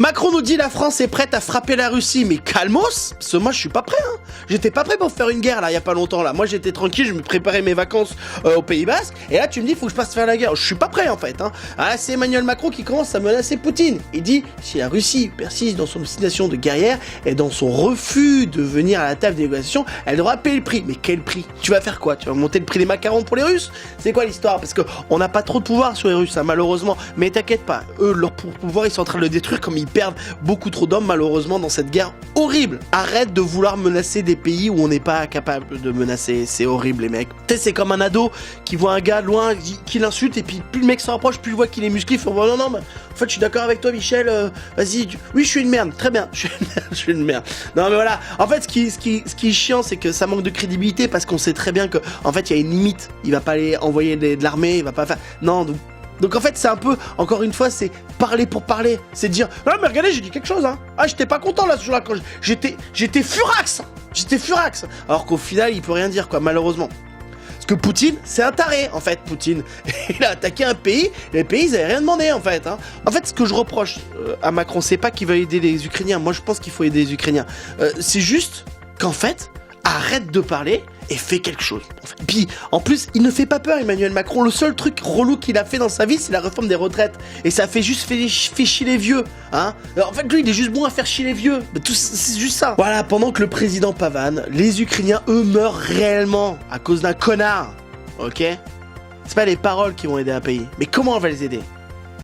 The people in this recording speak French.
Macron nous dit la France est prête à frapper la Russie, mais calmos, parce que moi je suis pas prêt, hein. J'étais pas prêt pour faire une guerre là, il y a pas longtemps là. Moi j'étais tranquille, je me préparais mes vacances au Pays Basque, et là tu me dis faut que je passe faire la guerre. Je suis pas prêt en fait, hein. Ah, c'est Emmanuel Macron qui commence à menacer Poutine. Il dit si la Russie persiste dans son obstination de guerrière et dans son refus de venir à la table des négociations, elle devra payer le prix. Mais quel prix? Tu vas faire quoi? Tu vas monter le prix des macarons pour les Russes? C'est quoi l'histoire? Parce que on n'a pas trop de pouvoir sur les Russes, hein, malheureusement. Mais t'inquiète pas, eux leur pouvoir ils sont en train de le détruire comme ils perdent beaucoup trop d'hommes malheureusement dans cette guerre horrible. Arrête de vouloir menacer des pays où on n'est pas capable de menacer, c'est horrible les mecs. Tu sais, c'est comme un ado qui voit un gars loin, qui l'insulte et puis plus le mec s'en rapproche, plus il voit qu'il est musclé, il fait non non mais en fait je suis d'accord avec toi Michel, vas-y, oui je suis une merde, très bien, je suis une merde. Non mais voilà, en fait ce qui est chiant c'est que ça manque de crédibilité parce qu'on sait très bien que en fait il y a une limite, il va pas aller envoyer de l'armée, il va pas faire, non donc en fait c'est un peu, encore une fois, c'est parler pour parler. C'est dire, ah mais regardez j'ai dit quelque chose hein. Ah j'étais pas content là ce jour-là quand j'étais furax. J'étais furax. Alors qu'au final il peut rien dire quoi malheureusement. Parce que Poutine c'est un taré en fait Poutine. Il a attaqué un pays, les pays ils avaient rien demandé en fait hein. En fait ce que je reproche à Macron c'est pas qu'il va aider les Ukrainiens. Moi je pense qu'il faut aider les Ukrainiens. C'est juste qu'en fait arrête de parler et fais quelque chose. Puis, en plus, il ne fait pas peur, Emmanuel Macron. Le seul truc relou qu'il a fait dans sa vie, c'est la réforme des retraites. Et ça fait juste fait chier les vieux. Hein. En fait, lui, il est juste bon à faire chier les vieux. C'est juste ça. Voilà, pendant que le président pavane, les Ukrainiens, eux, meurent réellement à cause d'un connard. Ok? C'est pas les paroles qui vont aider un pays. Mais comment on va les aider?